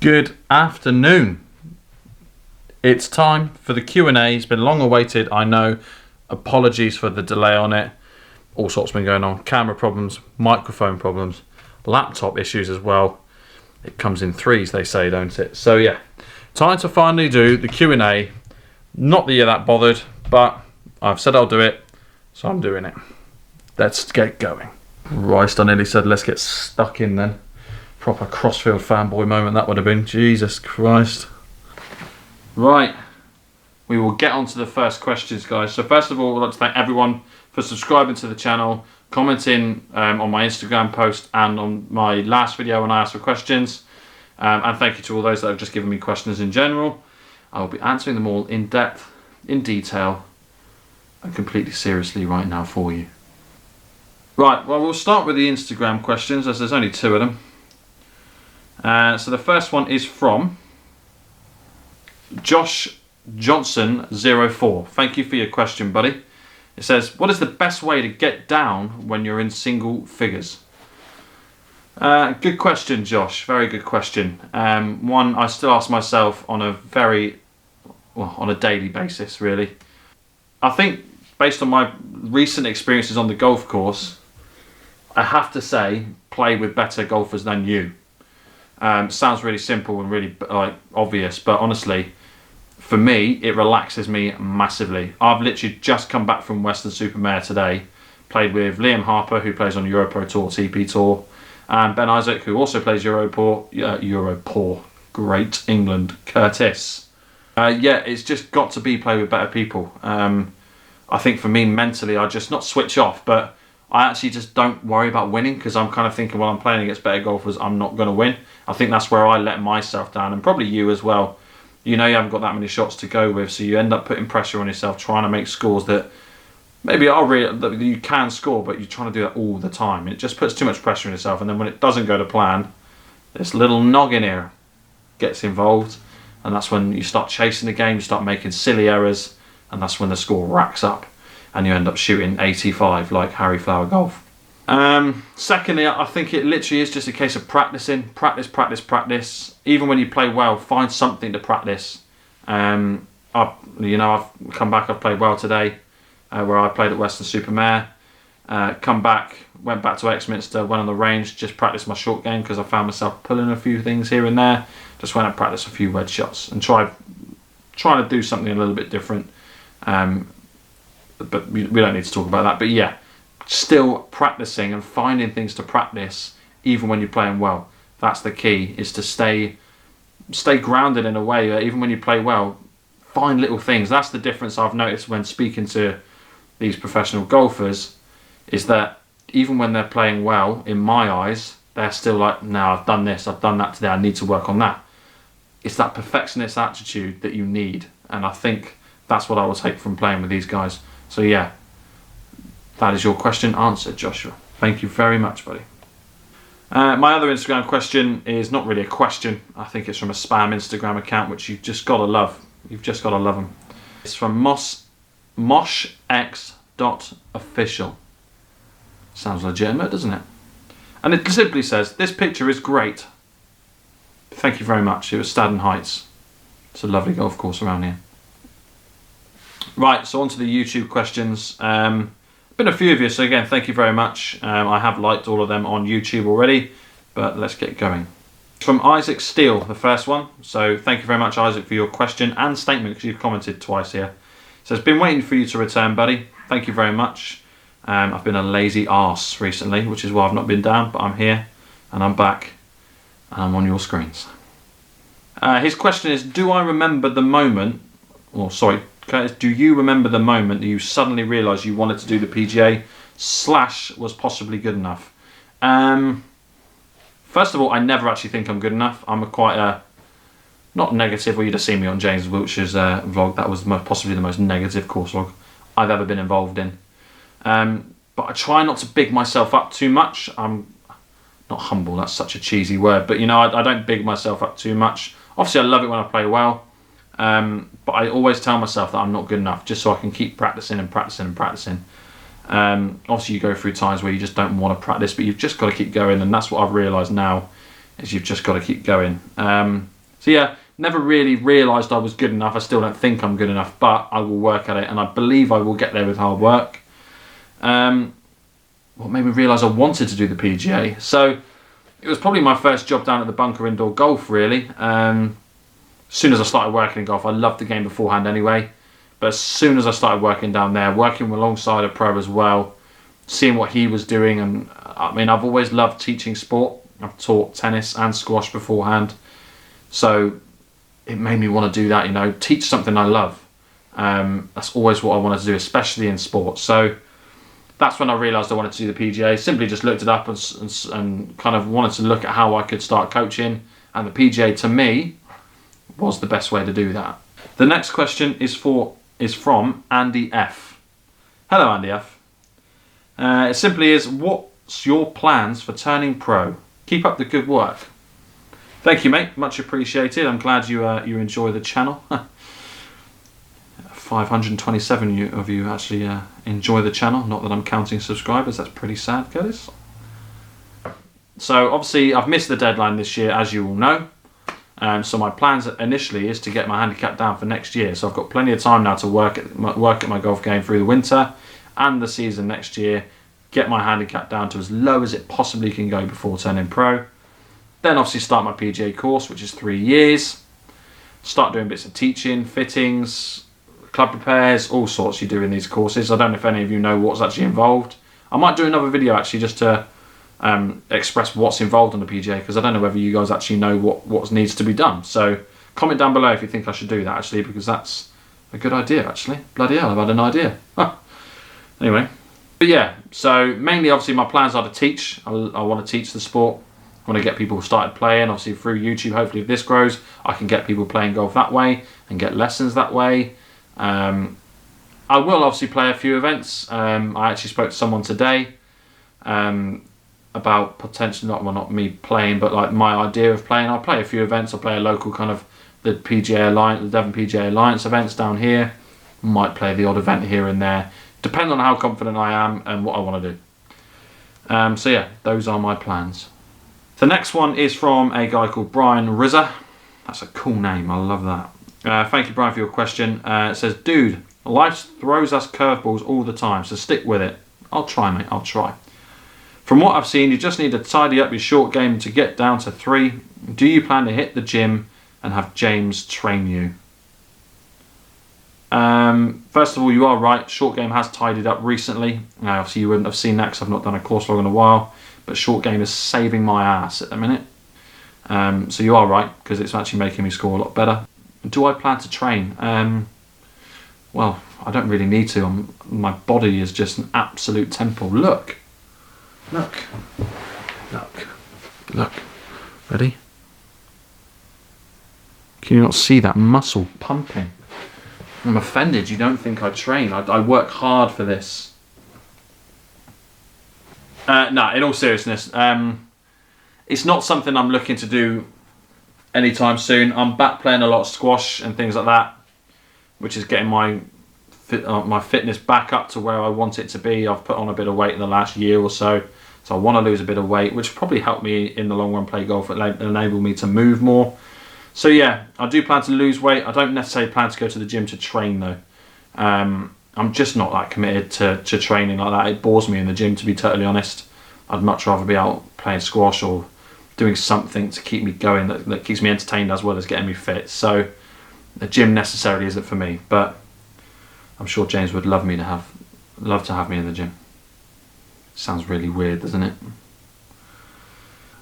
Good afternoon. It's time for the Q&A. It's been long awaited, I know. Apologies for the delay on it. All sorts been going on. Camera problems, microphone problems, laptop issues as well. It comes in threes, they say, don't it? So yeah, time to finally do the Q&A. Not that you're that bothered, but I've said I'll do it, so I'm doing it. Let's get going. Christ, I nearly said let's get stuck in then. Proper Crossfield fanboy moment that would have been. Jesus Christ. Right, we will get on to the first questions, guys. So first of all, I'd like to thank everyone for subscribing to the channel, commenting on my Instagram post and on my last video when I asked for questions. And thank you to all those that have just given me questions in general. I will be answering them all in depth, in detail, and completely seriously right now for you. Right, well, we'll start with the Instagram questions, as there's only two of them. So the first one is from Josh Johnson 04. Thank you for your question, buddy. It says, what is the best way to get down when you're in single figures? Good question, Josh. Very good question. One I still ask myself on a on a daily basis, really. I think based on my recent experiences on the golf course, I have to say, play with better golfers than you. Sounds really simple and really obvious, but honestly, for me, it relaxes me massively. I've literally just come back from Western-super-Mare today, played with Liam Harper, who plays on Europro Tour, TP Tour, and Ben Isaac, who also plays Europor, Great England, Curtis. Yeah, it's just got to be play with better people. I think for me, mentally, I just not switch off, but I actually just don't worry about winning because I'm kind of thinking, well, I'm playing against better golfers, I'm not going to win. I think that's where I let myself down, and probably you as well. You know you haven't got that many shots to go with, so you end up putting pressure on yourself, trying to make scores that maybe are real, that you can score, but you're trying to do that all the time. It just puts too much pressure on yourself, and then when it doesn't go to plan, this little noggin here gets involved, and that's when you start chasing the game, you start making silly errors, and that's when the score racks up, and you end up shooting 85 like Harry Flower Golf. Secondly, I think it literally is just a case of practicing. Practice. Even when you play well, find something to practice. I've come back, I've played well today, where I played at Western-super-Mare. Come back, went back to Exminster, went on the range, just practiced my short game because I found myself pulling a few things here and there. Just went and practiced a few wedge shots and trying to do something a little bit different. But we don't need to talk about that. But yeah, still practicing and finding things to practice even when you're playing well. That's the key, is to stay grounded in a way. Even when you play well, find little things. That's the difference I've noticed when speaking to these professional golfers, is that even when they're playing well, in my eyes, they're still like, no, I've done this, I've done that today, I need to work on that. It's that perfectionist attitude that you need, and I think that's what I will take from playing with these guys. So yeah, that is your question answered, Joshua. Thank you very much, buddy. My other Instagram question is not really a question. I think it's from a spam Instagram account, which you've just got to love. You've just got to love them. It's from moshx.official. Sounds legitimate, doesn't it? And it simply says, this picture is great. Thank you very much. It was Staden Heights. It's a lovely golf course around here. Right, so on to the YouTube questions. Been a few of you, so again, thank you very much. I have liked all of them on YouTube already, but let's get going. From Isaac Steele, the first one. So thank you very much, Isaac, for your question and statement, because you've commented twice here. It says, been waiting for you to return, buddy. Thank you very much. I've been a lazy arse recently, which is why I've not been down, but I'm here and I'm back and I'm on your screens. His question is, do I remember the moment, or sorry, Curtis, do you remember the moment that you suddenly realised you wanted to do the PGA / was possibly good enough? First of all, I never actually think I'm good enough. I'm not negative, well, you'd have seen me on James Wiltshire's vlog. That was possibly the most negative course vlog I've ever been involved in. But I try not to big myself up too much. I'm not humble, that's such a cheesy word, but you know, I don't big myself up too much. Obviously, I love it when I play well. But I always tell myself that I'm not good enough, just so I can keep practicing and practicing and practicing. Obviously you go through times where you just don't want to practice, but you've just got to keep going, and that's what I've realised now, is you've just got to keep going. So yeah, never really realised I was good enough. I still don't think I'm good enough, but I will work at it, and I believe I will get there with hard work. What made me realise I wanted to do the PGA? So it was probably my first job down at the Bunker Indoor Golf, really. As soon as I started working in golf, I loved the game beforehand anyway. But as soon as I started working down there, working alongside a pro as well, seeing what he was doing, and I mean, I've always loved teaching sport. I've taught tennis and squash beforehand. So it made me want to do that, you know, teach something I love. That's always what I wanted to do, especially in sport. So that's when I realised I wanted to do the PGA. Simply just looked it up and kind of wanted to look at how I could start coaching. And the PGA, to me, was the best way to do that. The next question is from Andy F. Hello, Andy F. It simply is, what's your plans for turning pro? Keep up the good work. Thank you, mate. Much appreciated. I'm glad you enjoy the channel. 527 of you actually enjoy the channel. Not that I'm counting subscribers. That's pretty sad, Curtis. So obviously I've missed the deadline this year, as you all know. So my plans initially is to get my handicap down for next year. So I've got plenty of time now to work at my golf game through the winter and the season next year. Get my handicap down to as low as it possibly can go before turning pro. Then obviously start my PGA course, which is 3 years. Start doing bits of teaching, fittings, club repairs, all sorts you do in these courses. I don't know if any of you know what's actually involved. I might do another video actually just to express what's involved on the PGA, because I don't know whether you guys actually know what needs to be done. So comment down below if you think I should do that actually, because that's a good idea actually. Bloody hell, I've had an idea. Anyway, but yeah, so mainly obviously my plans are to teach. I want to teach the sport. I want to get people started playing, obviously through YouTube. Hopefully if this grows, I can get people playing golf that way and get lessons that way. I will obviously play a few events. I actually spoke to someone today about potentially, not me playing, but like my idea of playing. I'll play a few events. I'll play a local kind of the PGA Alliance, the Devon PGA Alliance events down here. Might play the odd event here and there, depending on how confident I am and what I want to do. So yeah, those are my plans. The next one is from a guy called Brian Rizza. That's a cool name. I love that. Thank you, Brian, for your question. It says, dude, life throws us curveballs all the time, so stick with it. I'll try, mate. I'll try. From what I've seen, you just need to tidy up your short game to get down to 3. Do you plan to hit the gym and have James train you? First of all, you are right. Short game has tidied up recently. Obviously, you wouldn't have seen that because I've not done a course log in a while. But short game is saving my ass at the minute. So you are right, because it's actually making me score a lot better. Do I plan to train? Well, I don't really need to. My body is just an absolute temple. Look. Look. Look. Look. Ready? Can you not see that muscle pumping? I'm offended. You don't think I train. I work hard for this. No, in all seriousness, it's not something I'm looking to do anytime soon. I'm back playing a lot of squash and things like that, which is getting my fitness back up to where I want it to be. I've put on a bit of weight in the last year or so, so I want to lose a bit of weight, which will probably help me in the long run play golf. It'll enable me to move more. So yeah, I do plan to lose weight. I don't necessarily plan to go to the gym to train though. I'm just not that committed to training like that. It bores me in the gym, to be totally honest. I'd much rather be out playing squash or doing something to keep me going that keeps me entertained as well as getting me fit. So the gym necessarily isn't for me, but I'm sure James would love to have me in the gym. Sounds really weird, doesn't it?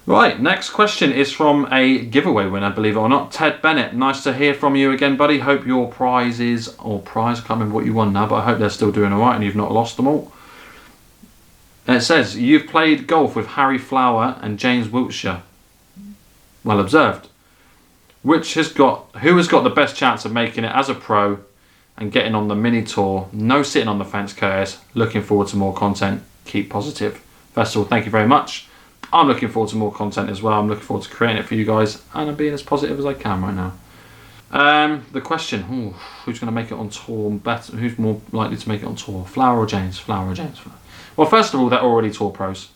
Right, next question is from a giveaway winner, believe it or not, Ted Bennett. Nice to hear from you again, buddy. Hope your prizes, I can't remember what you won now, but I hope they're still doing alright and you've not lost them all. And it says, you've played golf with Harry Flower and James Wiltshire. Well observed. Who has got the best chance of making it as a pro and getting on the mini tour? No sitting on the fence, Curtis. Looking forward to more content. Keep positive. First of all, thank you very much. I'm looking forward to more content as well. I'm looking forward to creating it for you guys, and I'm being as positive as I can right now. The question, who's going to make it on tour better? Who's more likely to make it on tour? Flower or James? Flower or James? Well, first of all, they're already tour pros.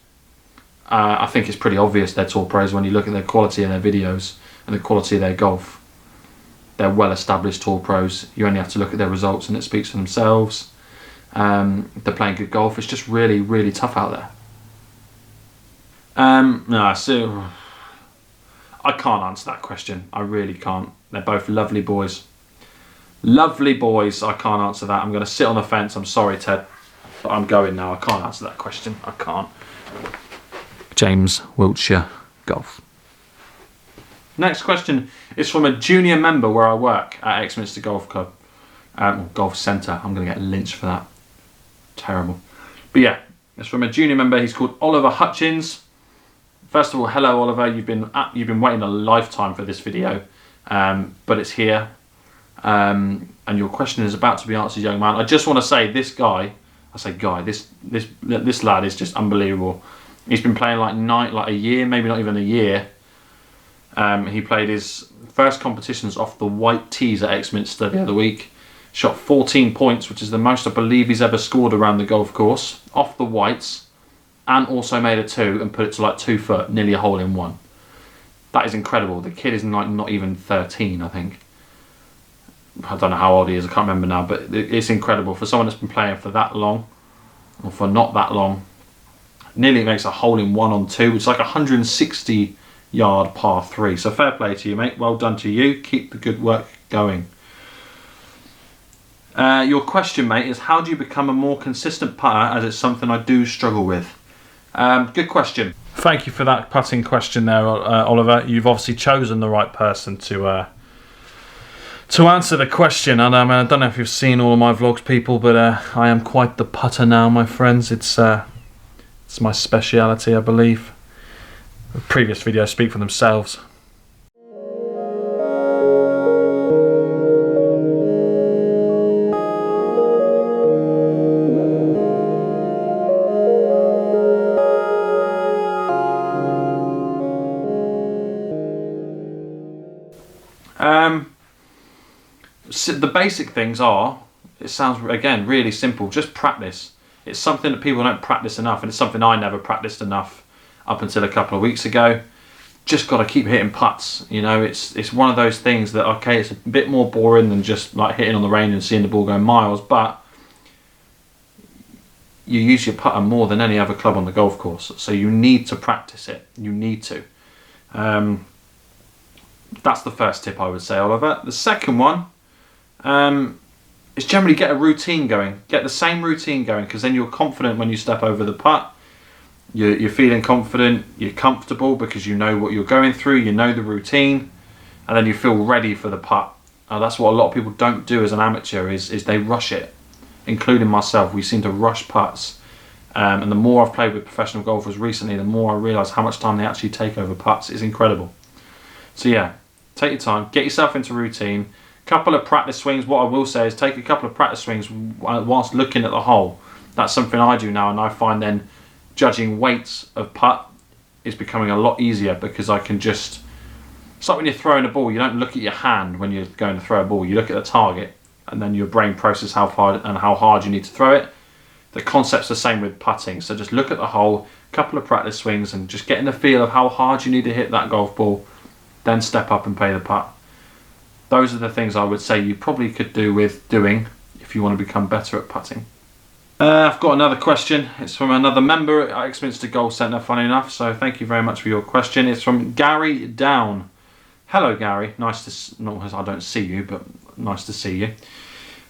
I think it's pretty obvious they're tour pros when you look at their quality of their videos and the quality of their golf. They're well-established tour pros. You only have to look at their results and it speaks for themselves. They're playing good golf. It's just really, really tough out there. No, so I can't answer that question. I really can't. They're both lovely boys. Lovely boys. I can't answer that. I'm going to sit on the fence. I'm sorry, Ted. But I'm going now. I can't answer that question. I can't. James, Wiltshire, golf. Next question is from a junior member where I work at Exminster Golf Club. Golf Centre. I'm going to get lynched for that. Terrible. But yeah, it's from a junior member. He's called Oliver Hutchins. First of all, hello Oliver. You've been waiting a lifetime for this video, but it's here. And your question is about to be answered, young man. I just want to say this lad is just unbelievable. He's been playing like a year, maybe not even a year. He played his first competitions off the white tees at Exminster the other week. Shot 14 points, which is the most I believe he's ever scored around the golf course, off the whites, and also made a 2 and put it to like 2 foot, nearly a hole in one. That is incredible. The kid is like not even 13, I think. I don't know how old he is, I can't remember now, but it's incredible for someone that's been playing for that long, or for not that long. Nearly makes a hole in one on 2, which is like 160 yard par 3. So fair play to you, mate. Well done to you. Keep the good work going. Your question, mate, is how do you become a more consistent putter, as it's something I do struggle with? Good question. Thank you for that putting question there, Oliver. You've obviously chosen the right person to answer the question. And I don't know if you've seen all of my vlogs, people, but I am quite the putter now, my friends. It's my speciality, I believe. The previous videos speak for themselves. So the basic things are, it sounds again really simple, just practice. It's something that people don't practice enough, and it's something I never practiced enough up until a couple of weeks ago. Just got to keep hitting putts. You know, it's one of those things that, okay, it's a bit more boring than just like hitting on the range and seeing the ball go miles, but you use your putter more than any other club on the golf course, so you need to practice it. You need to. That's the first tip I would say, Oliver. The second one is generally get a routine going. Get the same routine going, because then you're confident when you step over the putt. You're feeling confident, you're comfortable because you know what you're going through, you know the routine, and then you feel ready for the putt. That's what a lot of people don't do as an amateur, is they rush it, including myself. We seem to rush putts. And the more I've played with professional golfers recently, the more I realise how much time they actually take over putts. It's incredible. So yeah, take your time, get yourself into routine. Couple of practice swings. What I will say is take a couple of practice swings whilst looking at the hole. That's something I do now, and I find then judging weights of putt is becoming a lot easier, because I can just... It's like when you're throwing a ball, you don't look at your hand when you're going to throw a ball. You look at the target, and then your brain processes how hard you need to throw it. The concept's the same with putting. So just look at the hole, couple of practice swings, and just getting the feel of how hard you need to hit that golf ball, then step up and play the putt. Those are the things I would say you probably could do with doing if you want to become better at putting. I've got another question. It's from another member at Exminster Golf Centre, funny enough, so thank you very much for your question. It's from Gary Down. Hello Gary, nice to... No, I don't see you, but nice to see you.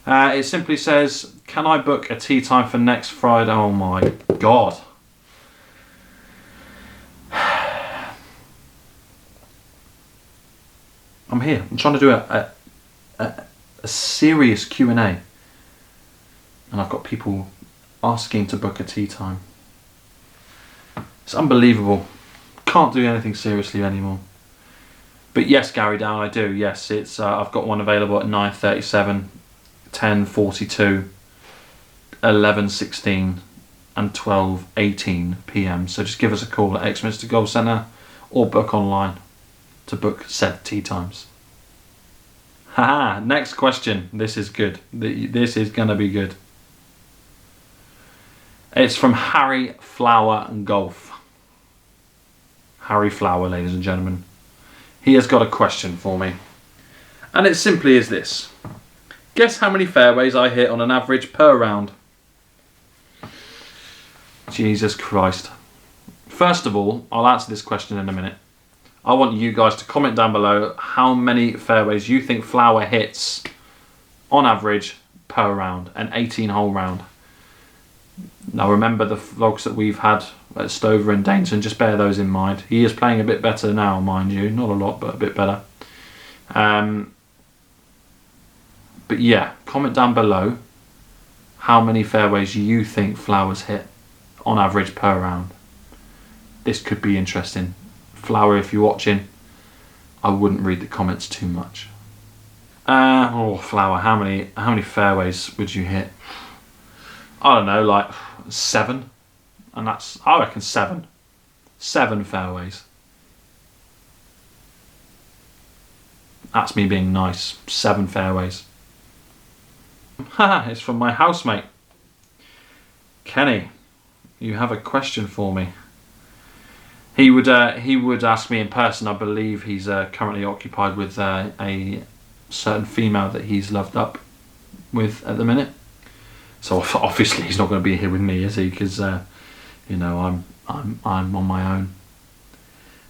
It simply says, can I book a tee time for next Friday? Oh my God. I'm here. I'm trying to do a serious Q&A. And I've got people asking to book a tee time. It's unbelievable. Can't do anything seriously anymore. But yes, Gary Down, I do. Yes, it's I've got one available at 9:37, 10:42, 11:16 and 12:18 PM. So just give us a call at Exminster Golf Centre or book online to book said tee times. Haha, next question. This is good. This is going to be good. It's from Harry Flower and Golf. Harry Flower, ladies and gentlemen. He has got a question for me. And it simply is this. Guess how many fairways I hit on an average per round? Jesus Christ. First of all, I'll answer this question in a minute. I want you guys to comment down below how many fairways you think Flower hits on average per round, an 18-hole round. Now remember the vlogs that we've had at Stover and Dainton, just bear those in mind. He is playing a bit better now, mind you. Not a lot, but a bit better. But yeah, comment down below how many fairways you think Flower's hit on average per round. This could be interesting. Flower, if you're watching, I wouldn't read the comments too much. Flower, how many fairways would you hit? I don't know, like 7. And I reckon 7. 7 fairways. That's me being nice. 7 fairways. Haha, it's from my housemate. Kenny, you have a question for me. He would ask me in person. I believe he's currently occupied with a certain female that he's loved up with at the minute. So obviously he's not going to be here with me, is he? Because you know, I'm on my own,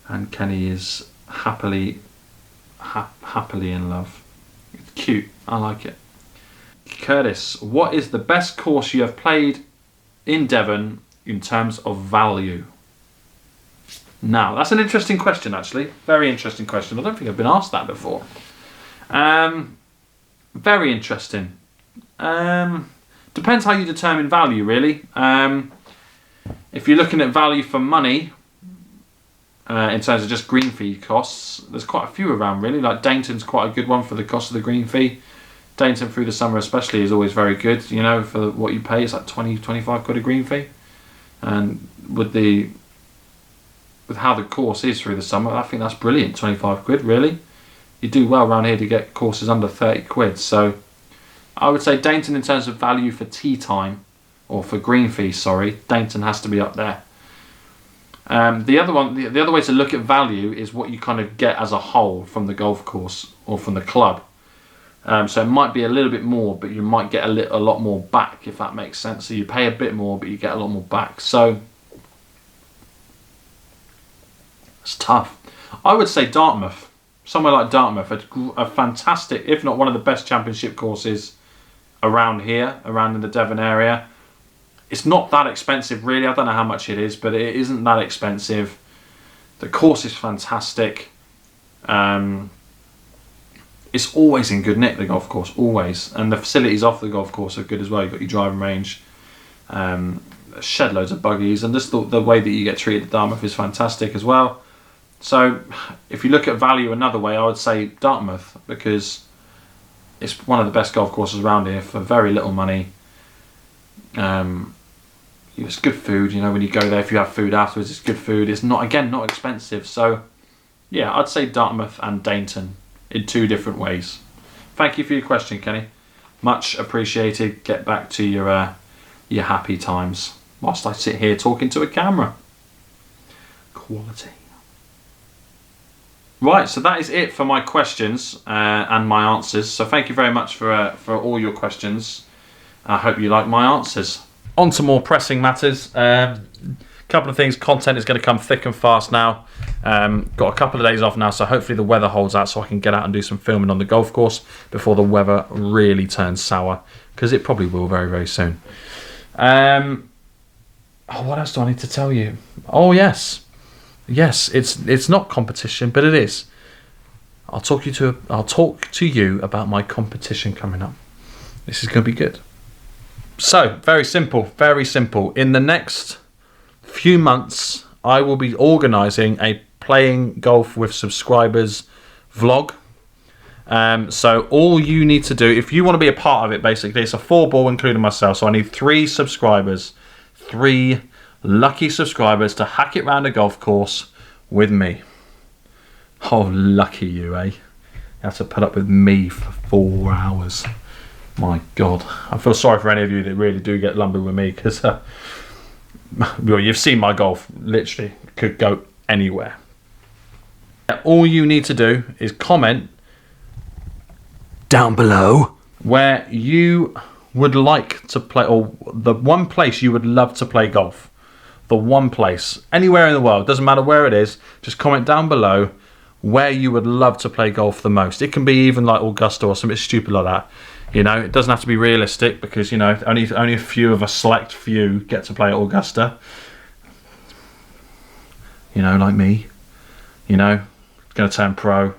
and Kenny is happily in love. It's cute. I like it. Curtis, what is the best course you have played in Devon in terms of value? Now, that's an interesting question, actually. Very interesting question. I don't think I've been asked that before. Very interesting. Depends how you determine value, really. If you're looking at value for money, in terms of just green fee costs, there's quite a few around, really. Like Dainton's quite a good one for the cost of the green fee. Dainton through the summer especially is always very good, you know, for what you pay. It's like 20, 25 quid a green fee. And with how the course is through the summer, I think that's brilliant, 25 quid, really. You do well around here to get courses under 30 quid. So I would say Dainton in terms of value for tee time, or for green fee, sorry, Dainton has to be up there. The other way to look at value is what you kind of get as a whole from the golf course or from the club. So it might be a little bit more, but you might get a lot more back, if that makes sense. So you pay a bit more, but you get a lot more back. So it's tough. I would say Dartmouth. Somewhere like Dartmouth, a fantastic, if not one of the best championship courses around here, around in the Devon area. It's not that expensive, really. I don't know how much it is, but it isn't that expensive. The course is fantastic. It's always in good nick, the golf course, always. And the facilities off the golf course are good as well. You've got your driving range, shed loads of buggies, and just the way that you get treated at Dartmouth is fantastic as well. So if you look at value another way, I would say Dartmouth, because it's one of the best golf courses around here for very little money. It's good food, you know, when you go there, if you have food afterwards, it's good food. It's not expensive. So yeah, I'd say Dartmouth and Dainton in 2 different ways. Thank you for your question, Kenny. Much appreciated. Get back to your happy times whilst I sit here talking to a camera. Quality. Right, so that is it for my questions and my answers. So thank you very much for all your questions. I hope you like my answers. On to more pressing matters. Couple of things. Content is going to come thick and fast now. Got a couple of days off now, so hopefully the weather holds out so I can get out and do some filming on the golf course before the weather really turns sour, because it probably will very, very soon. What else do I need to tell you? Oh yes, it's not competition, but it is. I'll talk to you about my competition coming up. This is going to be good. So very simple. In the next few months, I will be organising a playing golf with subscribers vlog. So all you need to do, if you want to be a part of it, basically, it's a 4-ball including myself. So I need 3 subscribers, 3 lucky subscribers to hack it round a golf course with me. Oh, lucky you, eh? You have to put up with me for 4 hours. My God, I feel sorry for any of you that really do get lumbered with me, because well, you've seen my golf. Literally could go anywhere. All you need to do is comment down below where you would like to play, or the one place you would love to play golf. The one place, anywhere in the world, doesn't matter where it is, just comment down below where you would love to play golf the most. It can be even like Augusta or something stupid like that. You know, it doesn't have to be realistic, because, you know, only a few of a select few get to play at Augusta. You know, like me. You know, going to turn pro.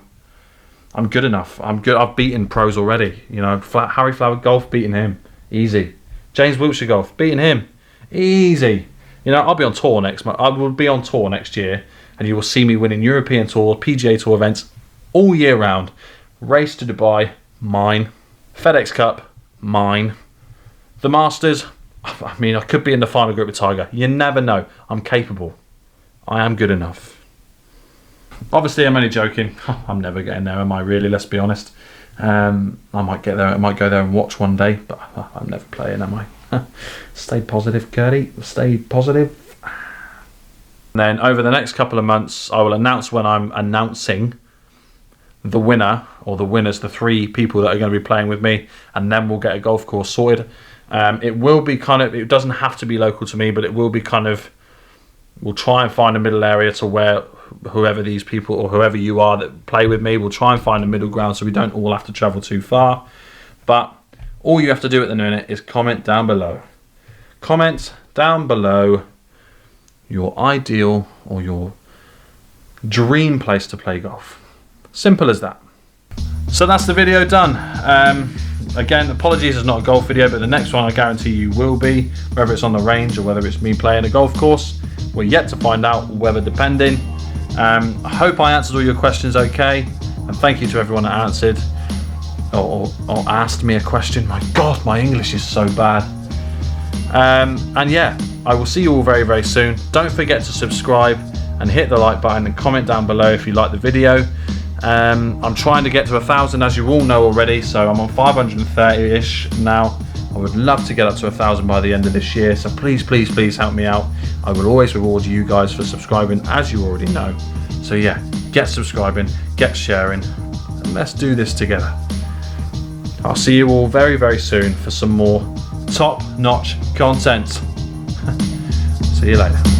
I'm good enough. I'm good. I've beaten pros already. You know, Harry Flower Golf, beating him. Easy. James Wiltshire Golf, beating him. Easy. You know, I'll be on tour I will be on tour next year, and you will see me winning European Tour, PGA Tour events all year round. Race to Dubai, mine. FedEx Cup, mine. The Masters, I mean, I could be in the final group with Tiger. You never know. I'm capable. I am good enough. Obviously, I'm only joking. I'm never getting there, am I really? Let's be honest. I might get there. I might go there and watch one day, but I'm never playing, am I? Stay positive, Gertie. Stay positive. And then over the next couple of months, I will announce when I'm announcing the winner, or the winners, the 3 people that are going to be playing with me, and then we'll get a golf course sorted. It will be kind of, it doesn't have to be local to me, but it will be kind of, we'll try and find a middle area to where whoever these people, or whoever you are that play with me, we'll try and find a middle ground so we don't all have to travel too far. But all you have to do at the minute is comment down below. Comment down below your ideal or your dream place to play golf. Simple as that. So that's the video done. Again, apologies it's not a golf video, but the next one I guarantee you will be, whether it's on the range or whether it's me playing a golf course. We're yet to find out, weather depending. I hope I answered all your questions okay, and thank you to everyone that answered or asked me a question. My God, my English is so bad. And yeah, I will see you all very, very soon. Don't forget to subscribe and hit the like button and comment down below if you like the video. I'm trying to get to 1,000, as you all know already, so I'm on 530-ish now. I would love to get up to 1,000 by the end of this year, so please, please, please help me out. I will always reward you guys for subscribing, as you already know. So yeah, get subscribing, get sharing, and let's do this together. I'll see you all very, very soon for some more top-notch content. See you later.